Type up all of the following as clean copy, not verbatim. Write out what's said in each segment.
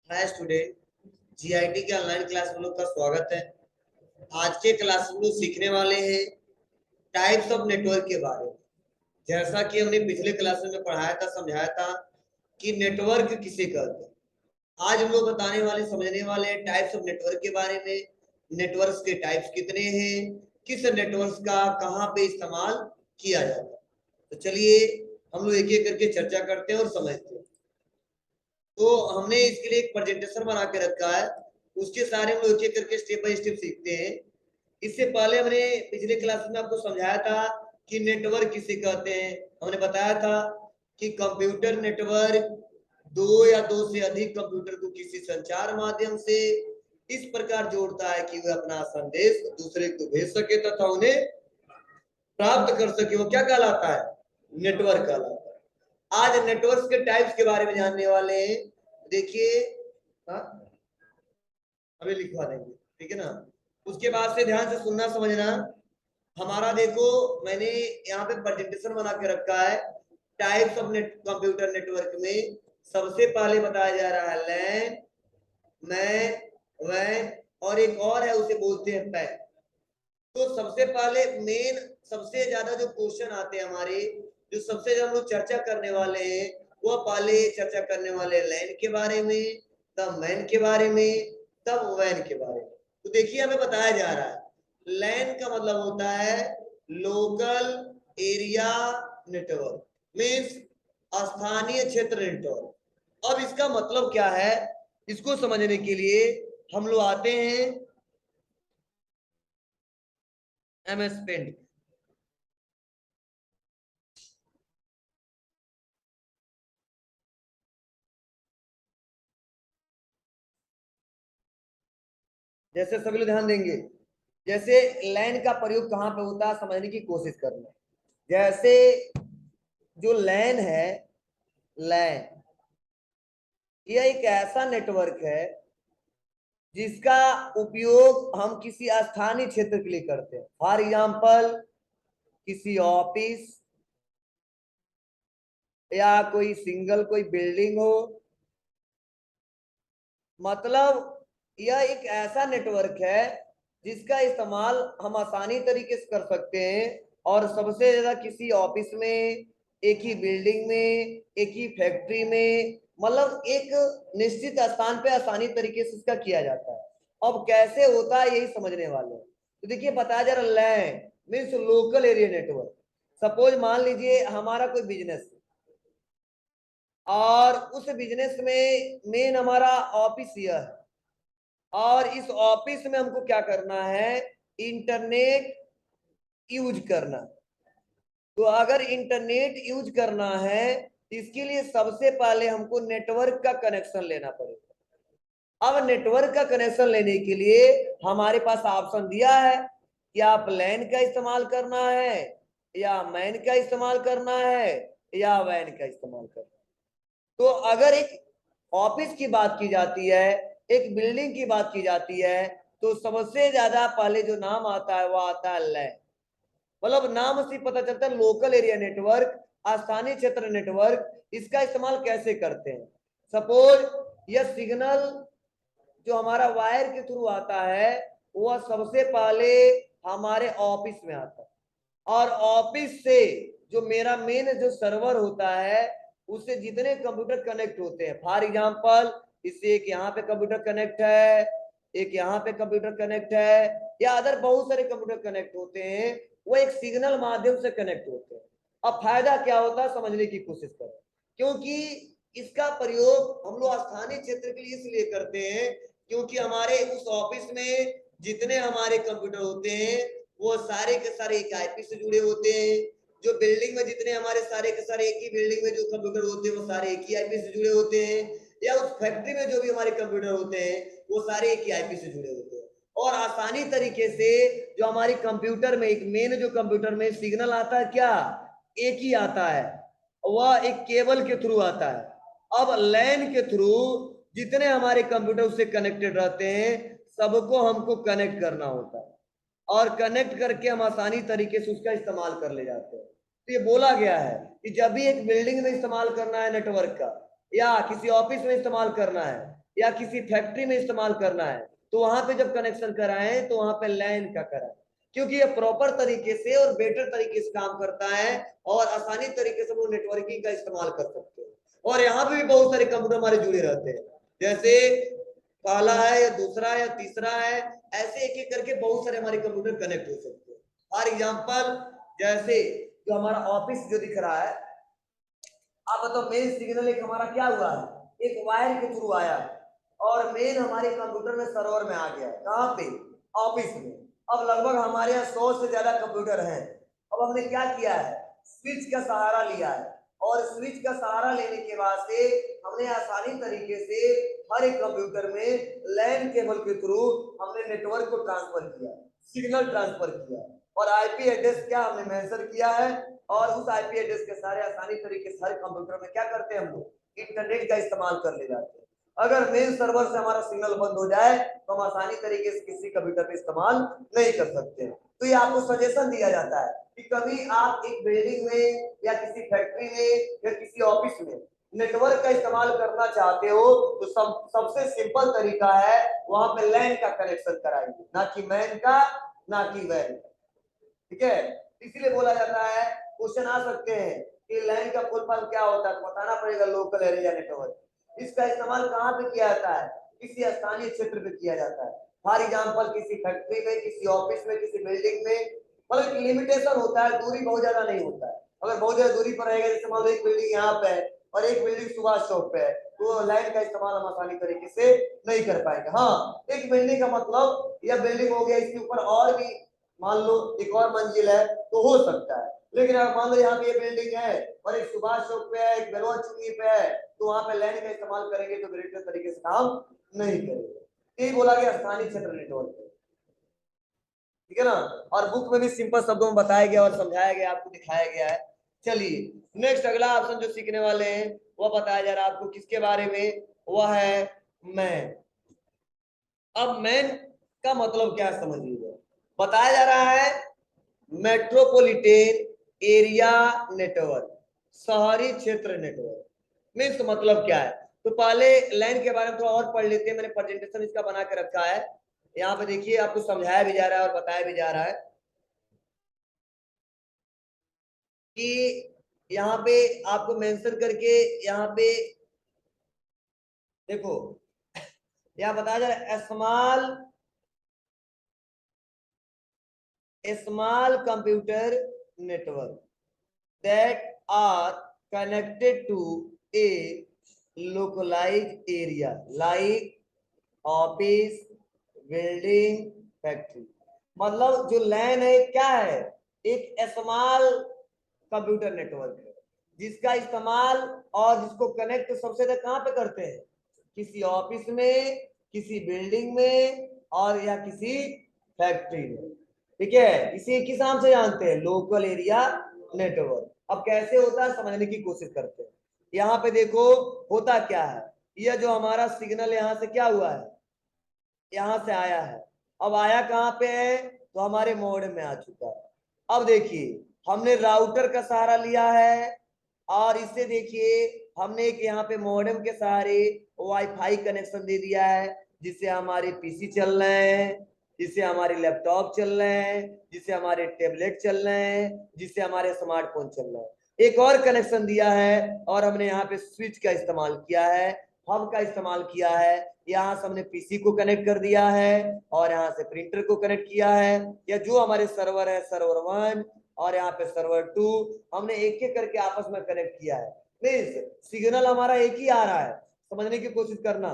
Hi student. GIT के online class में लोग का स्वागत है। आज के क्लास में लोग सीखने वाले हैं टाइप्स ऑफ नेटवर्क के बारे में। जैसा कि हमने पिछले क्लास में पढ़ाया था, समझाया था कि नेटवर्क किसे कहते हैं। आज हम लोग बताने वाले, समझने वाले हैं टाइप्स ऑफ नेटवर्क के बारे में। नेटवर्क्स के टाइप्स कितने हैं, किस नेटवर्क्स का कहाँ पे इस्तेमाल किया जाता है। तो चलिए हम लोग एक एक करके चर्चा करते हैं और समझते हैं। तो हमने इसके लिए एक प्रेजेंटेशन बना के रखा है, उसके सारे हम लोग एक एक करके स्टेप बाय स्टेप सीखते हैं। इससे पहले हमने पिछले क्लास में आपको समझाया था कि नेटवर्क किसे कहते हैं। हमने बताया था कि कंप्यूटर नेटवर्क दो या दो से अधिक कंप्यूटर को किसी संचार माध्यम से इस प्रकार जोड़ता है कि वे अपना संदेश दूसरे को भेज सके तथा उन्हें प्राप्त कर सके। वो क्या कहलाता है? नेटवर्क कहलाता है। आज नेटवर्क के टाइप्स के बारे में जानने वाले हैं। देखिए, हाँ हमें लिखवा देंगे, ठीक है ना। उसके बाद से ध्यान से सुनना समझना। हमारा देखो, मैंने यहाँ पे प्रेजेंटेशन बना के रखा है टाइप्स ऑफ कंप्यूटर नेटवर्क में। सबसे पहले बताया जा रहा है लैन, मैन, वैन और एक और है उसे बोलते हैं पैन। तो सबसे पहले मेन, सबसे ज्यादा जो क्वेश्चन आते हैं हमारे, जो सबसे ज्यादा हम लोग चर्चा करने वाले हैं, वो पहले चर्चा करने वाले लैन के बारे में, तब मैन के बारे में, तब वैन के बारे में। तो देखिए हमें बताया जा रहा है लैन का मतलब होता है लोकल एरिया नेटवर्क, मीन्स स्थानीय क्षेत्र नेटवर्क। अब इसका मतलब क्या है, इसको समझने के लिए हम लोग आते हैं एमएस पेंट। जैसे सभी लोग ध्यान देंगे, जैसे लैन का प्रयोग कहां पे होता है समझने की कोशिश करना। जैसे जो लैन है, लैन यह एक ऐसा नेटवर्क है जिसका उपयोग हम किसी स्थानीय क्षेत्र के लिए करते हैं। फॉर एग्जाम्पल किसी ऑफिस या कोई सिंगल कोई बिल्डिंग हो, मतलब यह एक ऐसा नेटवर्क है जिसका इस्तेमाल हम आसानी तरीके से कर सकते हैं। और सबसे ज्यादा किसी ऑफिस में, एक ही बिल्डिंग में, एक ही फैक्ट्री में, मतलब एक निश्चित स्थान पे आसानी तरीके से इसका किया जाता है। अब कैसे होता है यही समझने वाले हैं। तो देखिए बताया जा रहा LAN means local area network. Suppose मान लीजिए हमारा कोई बिजनेस और उस बिजनेस में मेन हमारा ऑफिस यह है, और इस ऑफिस में हमको क्या करना है, इंटरनेट यूज करना। तो अगर इंटरनेट यूज करना है, इसके लिए सबसे पहले हमको नेटवर्क का कनेक्शन लेना पड़ेगा। अब नेटवर्क का कनेक्शन लेने के लिए हमारे पास ऑप्शन दिया है कि आप लैन का इस्तेमाल करना है, या मैन का इस्तेमाल करना है, या वैन का इस्तेमाल करना है। तो अगर एक ऑफिस की बात की जाती है, एक बिल्डिंग की बात की जाती है, तो सबसे ज्यादा पहले जो नाम आता है वो आता है लैन। मतलब नाम से पता चलता है लोकल एरिया नेटवर्क, स्थानीय क्षेत्र नेटवर्क। इसका इस्तेमाल कैसे करते हैं? सपोज यह सिग्नल जो हमारा वायर के थ्रू आता है, वह सबसे पहले हमारे ऑफिस में आता है, और ऑफिस से जो मेरा मेन जो सर्वर होता है, उससे जितने कंप्यूटर कनेक्ट होते हैं, फॉर एग्जांपल इससे एक यहाँ पे कंप्यूटर कनेक्ट है, एक यहाँ पे कंप्यूटर कनेक्ट है, या अदर बहुत सारे कंप्यूटर कनेक्ट होते हैं, वो एक सिग्नल माध्यम से कनेक्ट होते हैं। अब फायदा क्या होता है समझने की कोशिश करें। क्योंकि इसका प्रयोग हम लोग स्थानीय क्षेत्र के लिए इसलिए करते हैं क्योंकि हमारे उस ऑफिस में जितने हमारे कंप्यूटर होते हैं वो सारे के सारे एक आईपी से जुड़े होते हैं। जो बिल्डिंग में जितने हमारे सारे के सारे एक ही बिल्डिंग में जो कंप्यूटर होते हैं वो सारे एक ही आईपी से जुड़े होते हैं, या उस फैक्ट्री में जो भी हमारे कंप्यूटर होते हैं वो सारे एक ही आईपी से जुड़े होते हैं। और आसानी तरीके से जो हमारी कंप्यूटर में एक मेन जो कंप्यूटर में सिग्नल आता है, क्या एक ही आता है, वह एक केबल के थ्रू आता है। अब लैन के थ्रू जितने हमारे कंप्यूटर उससे कनेक्टेड रहते हैं सबको हमको कनेक्ट करना होता है, और कनेक्ट करके हम आसानी तरीके से उसका इस्तेमाल कर ले जाते हैं। तो ये बोला गया है कि जब भी एक बिल्डिंग में इस्तेमाल करना है नेटवर्क का, या किसी ऑफिस में इस्तेमाल करना है, या किसी फैक्ट्री में इस्तेमाल करना है, तो वहां पे जब कनेक्शन कराएं तो वहां पे लैन का कराएं, क्योंकि ये प्रॉपर तरीके से और बेटर तरीके से काम करता है और आसानी तरीके से वो नेटवर्किंग का इस्तेमाल कर सकते हैं। और यहाँ पे भी बहुत सारे कंप्यूटर हमारे जुड़े रहते हैं, जैसे पहला है या दूसरा है या तीसरा है, ऐसे एक एक करके बहुत सारे हमारे कंप्यूटर कनेक्ट हो सकते हैं। फॉर एग्जाम्पल, जैसे जो हमारा ऑफिस जो दिख रहा है, आप बताओ मेन सिग्नल एक हमारा क्या हुआ है, एक वायर के थ्रू आया है और मेन हमारे कंप्यूटर में सर्वर में आ गया है। कहाँ पे? ऑफिस में। अब लगभग हमारे यहाँ 100 से ज्यादा कंप्यूटर हैं। अब हमने क्या किया है, स्विच का सहारा लिया है, और स्विच का सहारा लेने के बाद से हमने आसानी तरीके से हर एक कंप्यूटर में लैन केबल के थ्रू हमने नेटवर्क को ट्रांसफर किया, सिग्नल ट्रांसफर किया, और आईपी एड्रेस क्या हमने मेंशन किया है, और उस आईपी एड्रेस के सारे आसानी तरीके से हर कंप्यूटर में क्या करते हैं हम लोग, इंटरनेट का इस्तेमाल कर ले जाते हैं। अगर मेन सर्वर से हमारा सिग्नल बंद हो जाए तो हम आसानी तरीके से किसी कंप्यूटर पे इस्तेमाल नहीं कर सकते। तो ये आपको सजेशन दिया जाता है कि कभी आप एक बिल्डिंग में या किसी फैक्ट्री में या किसी ऑफिस में नेटवर्क का इस्तेमाल करना चाहते हो तो सबसे सिंपल तरीका है वहां पे लैन का कनेक्शन कराइए, ना कि मैन का, ना कि वैन का। ठीक है, इसीलिए बोला जाता है, क्वेश्चन आ सकते हैं कि लैन का फुल फॉर्म क्या होता है, तो बताना पड़ेगा लोकल एरिया नेटवर्क। इसका इस्तेमाल कहाँ पे किया जाता है, किसी स्थानीय क्षेत्र पे किया जाता है। फॉर एग्जांपल किसी फैक्ट्री में, किसी ऑफिस में, किसी बिल्डिंग में, मतलब लिमिटेशन होता है, दूरी बहुत ज्यादा नहीं होता है। अगर बहुत ज्यादा दूरी पर रहेगा, जैसे मान लो एक बिल्डिंग यहाँ पे है और एक बिल्डिंग सुभाष चौक पे है, तो लाइन का इस्तेमाल हम आसानी तरीके से नहीं कर पाएंगे। हाँ, एक बिल्डिंग का मतलब यह बिल्डिंग हो गया, इसके ऊपर और भी मान लो एक और मंजिल है तो हो सकता है, लेकिन अगर मान लो यहाँ पे ये बिल्डिंग है और एक सुभाष चौक पे है, एक बेलवा चुंगी पे है, तो वहां पे लैंड का इस्तेमाल करेंगे तो बेहतर तरीके से काम नहीं करेंगे। यही बोला गया स्थानीय क्षेत्र नेटवर्क। ठीक है ना, और बुक में भी सिंपल शब्दों में बताया गया और समझाया गया, आपको दिखाया गया है। चलिए नेक्स्ट अगला ऑप्शन जो सीखने वाले हैं वह बताया जा रहा है आपको किसके बारे में, वह है मैन। अब मैन का मतलब क्या समझिएगा, बताया जा रहा है मेट्रोपॉलिटन एरिया नेटवर्क, शहरी क्षेत्र नेटवर्क। मीन्स मतलब क्या है, तो पहले लैंड के बारे में थोड़ा और पढ़ लेते हैं। मैंने प्रेजेंटेशन इसका बना के रखा है, यहाँ पे देखिए आपको समझाया भी जा रहा है और बताया भी जा रहा है कि यहाँ पे आपको मेंशन करके यहाँ पे देखो, यहाँ बताया जा रहा है small computer network that are connected to a localized area like office, building, factory। मतलब जो लैन है क्या है, एक स्मॉल कंप्यूटर नेटवर्क है जिसका इस्तेमाल और जिसको कनेक्ट सबसे ज्यादा कहाँ पे करते हैं, किसी ऑफिस में, किसी बिल्डिंग में, और या किसी फैक्ट्री में। ठीक है, इसे किस नाम से जानते हैं, लोकल एरिया नेटवर्क। अब कैसे होता है समझने की कोशिश करते हैं। यहाँ पे देखो होता क्या है, यह जो हमारा सिग्नल यहाँ से क्या हुआ है, यहाँ से आया है, अब आया कहाँ पे है, तो हमारे मॉडेम में आ चुका है। अब देखिए हमने राउटर का सहारा लिया है और इससे देखिए हमने एक यहाँ पे मॉडेम के सहारे वाईफाई कनेक्शन दे दिया है, जिससे हमारे पीसी चल रहे हैं, जिससे हमारे लैपटॉप चल रहे हैं, जिससे हमारे टैबलेट चल रहे हैं, जिससे हमारे स्मार्टफोन चल रहे हैं। एक और कनेक्शन दिया है और हमने यहाँ पे स्विच का इस्तेमाल किया है, हब का इस्तेमाल किया है। यहाँ से हमने पीसी को कनेक्ट कर दिया है और यहाँ से प्रिंटर को कनेक्ट किया है, या जो हमारे सर्वर है सर्वर 1 और यहाँ पे सर्वर 2 हमने एक एक करके आपस में कनेक्ट किया है। मीन्स सिग्नल हमारा एक ही आ रहा है, समझने की कोशिश करना,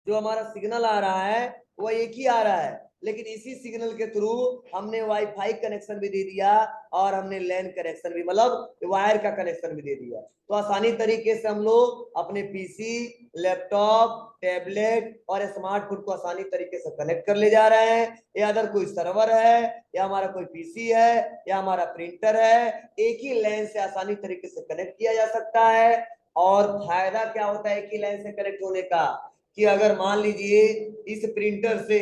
जो हमारा सिग्नल आ रहा है वो एक ही आ रहा है, लेकिन इसी सिग्नल के थ्रू हमने वाईफाई कनेक्शन भी दे दिया और हमने लैन कनेक्शन भी, मतलब वायर का कनेक्शन भी दे दिया। तो आसानी तरीके से हम लोग अपने पीसी, लैपटॉप, टैबलेट और स्मार्टफोन को आसानी तरीके से कनेक्ट कर ले जा रहे हैं। या अगर कोई सर्वर है या हमारा कोई पीसी है या हमारा प्रिंटर है, एक ही लाइन से आसानी तरीके से कनेक्ट किया जा सकता है। और फायदा क्या होता है एक ही लाइन से कनेक्ट होने का, कि अगर मान लीजिए इस प्रिंटर से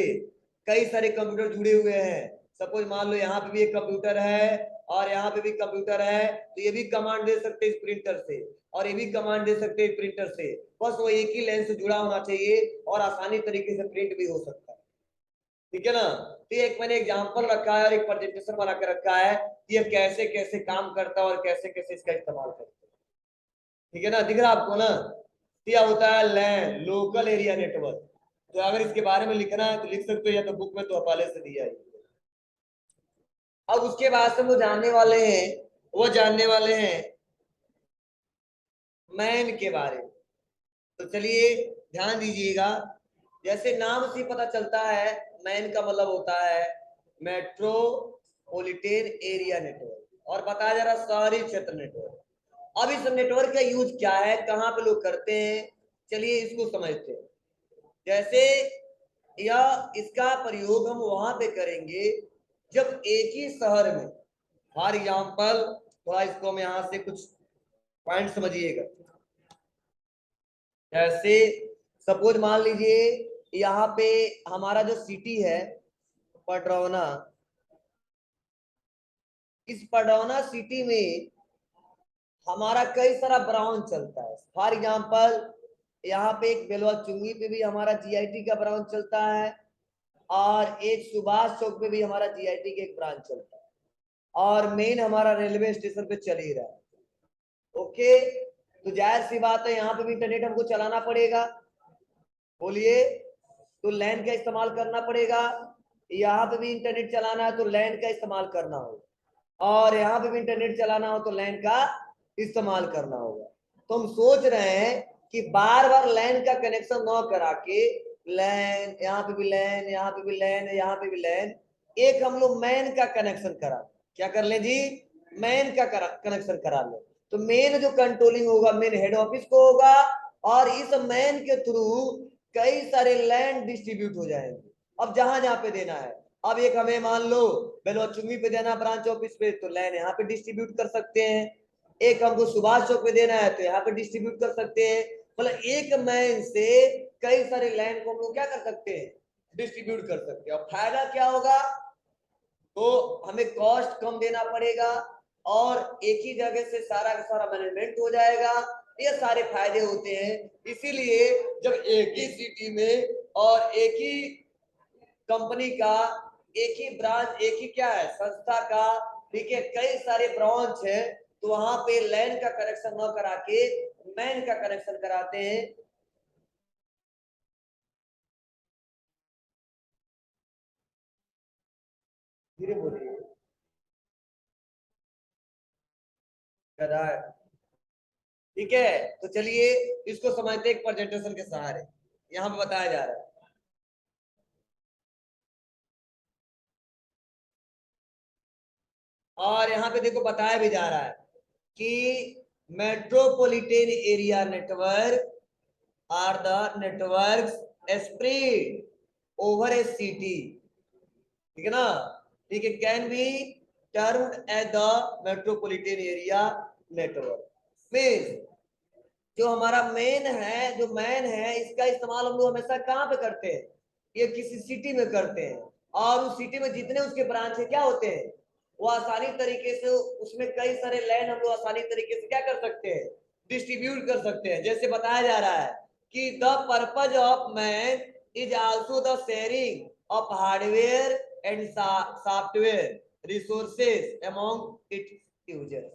कई सारे कंप्यूटर जुड़े हुए हैं, सपोज मान लो यहाँ पे भी एक कंप्यूटर है और यहाँ पे भी कंप्यूटर है, तो ये भी कमांड दे सकते हैं इस प्रिंटर से, और ये भी कमांड दे सकते हैं प्रिंटर से। बस वो एक ही लाइन से जुड़ा होना चाहिए और आसानी तरीके से प्रिंट भी हो सकता है। ठीक है ना। तो एक मैंने एग्जांपल रखा है और एक प्रेजेंटेशन बना के रखा है कि ये कैसे कैसे काम करता है और कैसे कैसे इसका इस्तेमाल करते हैं। ठीक है ना, दिख रहा है आपको ना। क्या होता है लैन, लोकल एरिया नेटवर्क। तो अगर इसके बारे में लिखना है तो लिख सकते हो, या तो बुक में तो पहले से दिया है। अब उसके बाद से वो जानने वाले हैं मैन के बारे में। तो चलिए ध्यान दीजिएगा, जैसे नाम से पता चलता है मैन का मतलब होता है मेट्रोपॉलिटन एरिया नेटवर्क, और बताया जा रहा शहरी क्षेत्र नेटवर्क। अब इस नेटवर्क का यूज क्या है, कहाँ पे लोग करते हैं, चलिए इसको समझते हैं। जैसे यह इसका प्रयोग हम वहां पे करेंगे जब एक ही शहर में, फॉर एग्जाम्पल, थोड़ा इसको हम यहाँ से कुछ पॉइंट समझिएगा। जैसे सपोज मान लीजिए यहाँ पे हमारा जो सिटी है पडरौना, इस पडरौना सिटी में हमारा कई सारा ब्रांच चलता है। फॉर एग्जाम्पल यहाँ पे एक बेलवा चुंगी पे भी हमारा जीआईटी का ब्रांच चलता है, और एक सुभाष चौक पे भी हमारा जीआईटी का एक ब्रांच चलता है, और मेन हमारा रेलवे स्टेशन पे चल ही रहा है। ओके, तो जाहिर सी बात है यहाँ पे भी इंटरनेट हमको चलाना पड़ेगा। बोलिए, तो लैन का इस्तेमाल करना पड़ेगा। यहाँ पे भी इंटरनेट चलाना है तो लैन का इस्तेमाल करना होगा, और यहाँ पे भी इंटरनेट चलाना हो तो लैन का इस्तेमाल करना होगा। तो हम सोच रहे हैं कि बार बार लैन का कनेक्शन न करा के, लैन यहाँ पे भी लैन, यहाँ पे भी लैन, यहाँ पे भी लैन, एक हम लोग मैन का कनेक्शन करा। क्या कर ले जी, मैन का कनेक्शन करा ले। तो मेन जो कंट्रोलिंग होगा मेन हेड ऑफिस को होगा, और इस मैन के थ्रू कई सारे लैंड डिस्ट्रीब्यूट हो जाएंगे। अब जहां जहां पे देना है, अब एक हमें मान लो बेलोचुंगी पे देना ब्रांच ऑफिस पे, तो लैंड यहाँ पे डिस्ट्रीब्यूट कर सकते हैं। एक हमको सुभाष चौक पे देना है तो यहाँ पे डिस्ट्रीब्यूट कर सकते हैं। मतलब एक मैन से कई सारे लैंड को हम लोग क्या कर सकते हैं, डिस्ट्रीब्यूट कर सकते हैं। और फायदा क्या होगा, तो हमें कॉस्ट कम देना पड़ेगा, और एक ही जगह से सारा का सारा मैनेजमेंट हो जाएगा। ये सारे फायदे होते हैं। इसीलिए जब एक ही सिटी में और एक ही कंपनी का, एक ही ब्रांच, एक ही क्या है संस्था का, ठीक है, कई सारे ब्रांच है, तो वहां पे लैंड का कनेक्शन न करा के मैन का कनेक्शन कराते हैं। धीरे बोलिए, गधा है। ठीक है, तो चलिए इसको समझते एक प्रेजेंटेशन के सहारे। यहाँ पे बताया जा रहा है, और यहाँ पे देखो बताया भी जा रहा है कि metropolitan area network are the networks spread over a city. ठीक है ना, ठीक है, can be termed as the metropolitan area network. Means जो हमारा मेन है, जो मैन है, इसका इस्तेमाल हम लोग हमेशा कहाँ पे करते हैं, ये किसी सिटी में करते हैं, और उस सिटी में जितने उसके ब्रांच है क्या होते हैं, वो आसानी तरीके से उसमें कई सारे लैंड हम लोग आसानी तरीके से क्या कर सकते हैं, डिस्ट्रीब्यूट कर सकते हैं। जैसे बताया जा रहा है कि the purpose of man is also the sharing of hardware and software resources among it's users.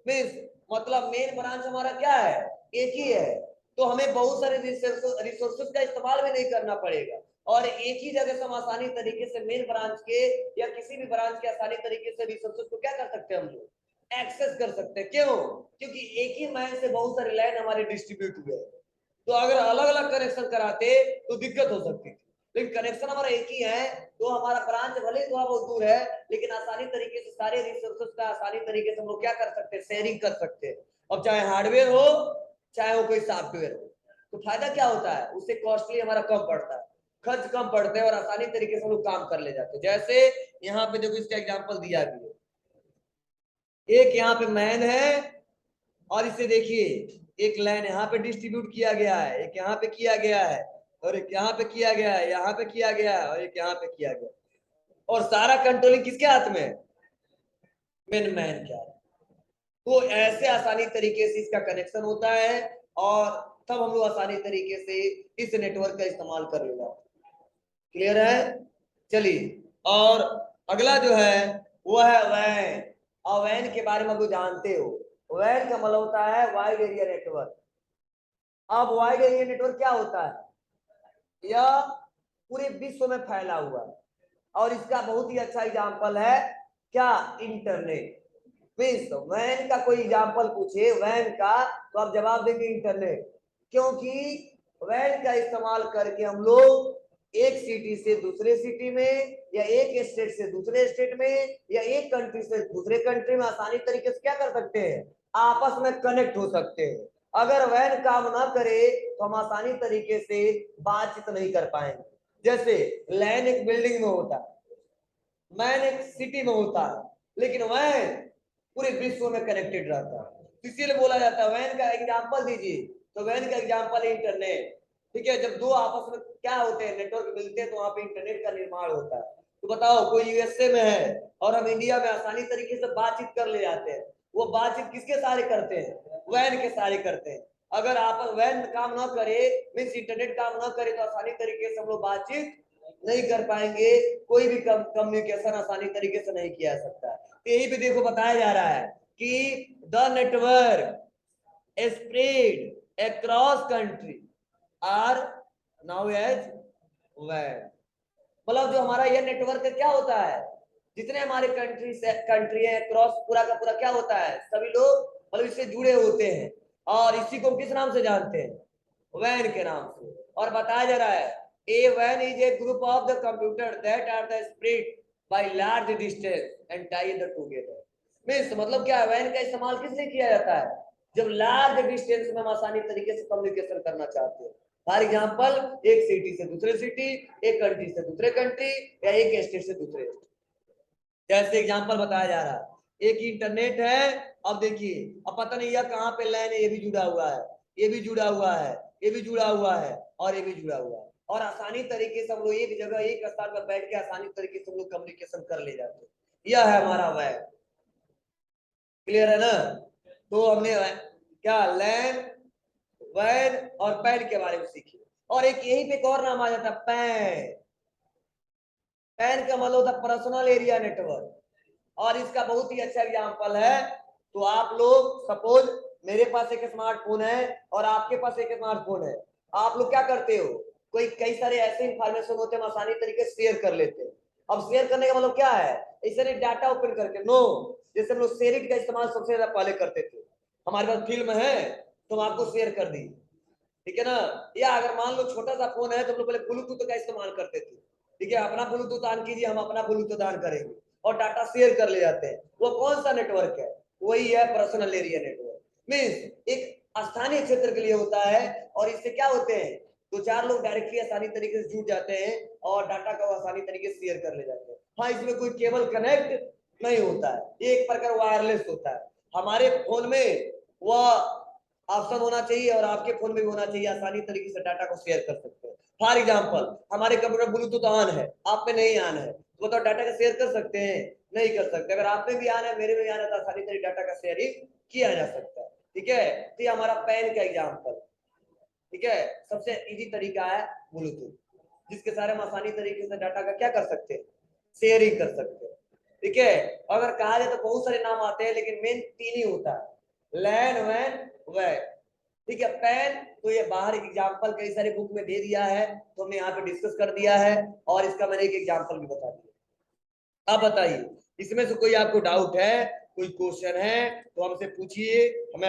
Means मतलब मेन ब्रांच हमारा क्या है, एक ही है, तो हमें बहुत सारे रिसोर्सेज का इस्तेमाल भी नहीं करना पड़ेगा, और एक ही जगह से हम आसानी तरीके से मेन ब्रांच के या किसी भी ब्रांच के आसानी तरीके से रिसोर्सेज को क्या कर सकते हैं, हम लोग एक्सेस कर सकते हैं। क्यों, क्योंकि एक ही मैन से बहुत सारे लैंड हमारे डिस्ट्रीब्यूट हुए हैं। तो अगर अलग अलग कनेक्शन कराते तो दिक्कत हो सकती थी, लेकिन कनेक्शन हमारा एक ही है, तो हमारा ब्रांच भले ही थोड़ा बहुत दूर है, लेकिन आसानी तरीके से सारे रिसोर्सेज का आसानी तरीके से हम लोग क्या कर सकते हैं, शेयरिंग कर सकते हैं। अब चाहे हार्डवेयर हो चाहे वो कोई सॉफ्टवेयर हो, तो फायदा क्या होता है, उससे कॉस्टली हमारा कम पड़ता है, खर्च कम पड़ते हैं, और आसानी तरीके से हम लोग काम कर ले जाते हैं। जैसे यहाँ पे देखो इसका एग्जाम्पल दिया भी है, एक यहाँ पे मैन है, और इसे देखिए एक लाइन यहाँ पे डिस्ट्रीब्यूट किया गया है, एक यहाँ पे किया गया है, और एक यहाँ पे किया गया है, यहाँ पे किया गया है, और एक यहाँ पे किया गया, और सारा कंट्रोलिंग किसके हाथ में है, मेन मैन क्या है, तो ऐसे आसानी तरीके से इसका कनेक्शन होता है और तब हम लोग आसानी तरीके से इस नेटवर्क का इस्तेमाल कर लेगा। क्लियर है? चलिए, और अगला जो है वो है वैन। और वैन के बारे में आप जानते हो, वैन का मतलब होता है वाइड एरिया नेटवर्क। अब वाइड एरिया नेटवर्क क्या होता है? यह पूरे विश्व में फैला हुआ है और इसका बहुत ही अच्छा एग्जांपल है क्या? इंटरनेट। मीन्स वैन का कोई एग्जांपल पूछे वैन का, तो आप जवाब देंगे इंटरनेट, क्योंकि वैन का इस्तेमाल करके हम लोग एक सिटी से दूसरे सिटी में, या एक स्टेट से दूसरे स्टेट में, या एक कंट्री से दूसरे कंट्री में आसानी तरीके से क्या कर सकते हैं? आपस में कनेक्ट हो सकते हैं। अगर वैन काम ना करे तो हम आसानी तरीके से बातचीत नहीं कर पाएंगे। जैसे लैन एक बिल्डिंग में होता है, मैन एक सिटी में होता है, लेकिन वैन पूरे विश्व में कनेक्टेड रहता है। इसीलिए बोला जाता है, वैन का एग्जांपल दीजिए, तो वैन का एग्जांपल है इंटरनेट। ठीक है, जब दो आपस में क्या होते हैं, नेटवर्क मिलते हैं, तो वहां पे इंटरनेट का निर्माण होता है। तो बताओ, कोई यूएसए में है और हम इंडिया में आसानी तरीके से बातचीत कर ले जाते हैं, वो बातचीत किसके सहारे करते हैं? वैन के सहारे करते हैं। अगर आप वैन काम ना करे, मीन्स इंटरनेट काम ना करे, तो आसानी तरीके से हम लोग बातचीत नहीं कर पाएंगे, कोई भी कम्युनिकेशन आसानी तरीके से नहीं किया जा सकता। यही पे देखो बताया जा रहा है कि the network spread across country are now as WAN। मतलब जो हमारा यह नेटवर्क क्या होता है, जितने हमारे कंट्री है क्रॉस पूरा का पूरा क्या होता है, सभी लोग मतलब इससे जुड़े होते हैं। और इसी को किस नाम से जानते हैं? वैन के नाम से। और बताया जा रहा है ए वैन is a group of the computer that are the spread by large distance and tie the together. Means मतलब क्या है, वैन का इस्तेमाल किस लिए किया जाता है? जब लार्ज डिस्टेंस में हम आसानी तरीके से कम्युनिकेशन करना चाहते हैं। फॉर एग्जांपल, एक सिटी से दूसरे सिटी, एक कंट्री से दूसरे कंट्री, या एक स्टेट से दूसरे स्टेट। जैसे एग्जांपल बताया जा रहा है, एक इंटरनेट है। अब देखिए, अब पता नहीं यह कहाँ पे लाइन है, ये भी जुड़ा हुआ है, ये भी जुड़ा हुआ है, ये भी जुड़ा हुआ है, और ये भी जुड़ा हुआ है, और आसानी तरीके से हम लोग एक जगह एक स्थान पर बैठ के आसानी तरीके से हम लोग कम्युनिकेशन कर ले जाते हैं। यह है हमारा वैन। क्लियर है ना? तो हमने क्या लैन, वैन और पैन के बारे में सीखी। और एक यही पे एक और नाम आ जाता है पैन। पैन का मतलब होता है पर्सनल एरिया नेटवर्क, और इसका बहुत ही अच्छा एग्जांपल है। तो आप लोग सपोज मेरे पास एक स्मार्टफोन है और आपके पास एक स्मार्टफोन है, आप लोग क्या करते हो, कोई कई सारे ऐसे इंफॉर्मेशन होते हैं हम आसानी तरीके से शेयर कर लेते हैं। अब शेयर करने का मतलब क्या है, इसे नहीं डाटा ओपन करके, नो। जैसे हम लोग शेयरिट का इस्तेमाल सबसे ज्यादा पहले करते थे, हमारे पास फिल्म है तो हम आपको शेयर कर दी, ठीक है ना। या अगर मान लो छोटा सा फोन है तो हम लोग पहले ब्लूटूथ का इस्तेमाल करते थे, ठीक है, अपना ब्लूटूथ ऑन कीजिए, हम अपना ब्लूटूथ ऑन करेंगे और डाटा शेयर कर ले जाते हैं। वो कौन सा नेटवर्क है? वही है पर्सनल एरिया नेटवर्क। मीन्स एक स्थानीय क्षेत्र के लिए होता है, और इससे क्या होते हैं, दो चार लोग डायरेक्टली आसानी तरीके से जुड़ जाते हैं और डाटा का आसानी तरीके से शेयर कर ले जाते हैं। हाँ, इसमें कोई केबल कनेक्ट नहीं होता है, ये एक प्रकार वायरलेस होता है। हमारे फोन में वह ऑप्शन होना चाहिए और आपके फोन में भी होना चाहिए, आसानी तरीके से डाटा को शेयर कर सकते हैं। फॉर एग्जांपल, हमारे कंप्यूटर ब्लूटूथ ऑन है, आप पे नहीं ऑन है, तो बताओ डाटा का शेयर कर सकते हैं? नहीं कर सकते। अगर आप पे भी ऑन है, मेरे में भी ऑन है, तो आसानी तरीके डाटा का शेयरिंग किया जा सकता है। ठीक है, तो ये हमारा पैन का एग्जाम्पल। ठीक है, सबसे इजी तरीका है ब्लूटूथ, जिसके सारे हम आसानी तरीके से डाटा का क्या कर सकते हैं, शेयरिंग कर सकते हैं। ठीक है, अगर कहा जाए तो बहुत सारे नाम आते हैं, लेकिन मेन तीन ही होता है, लैन, वैन, वैन। ठीक है, पैन तो ये बाहर एग्जांपल कई सारे बुक में दे दिया है, तो हमने यहाँ पे डिस्कस कर दिया है, और इसका मैंने एक एग्जांपल भी बता दिया। अब बताइए, इसमें से कोई आपको डाउट है, कोई क्वेश्चन है तो हमसे पूछिए, हमें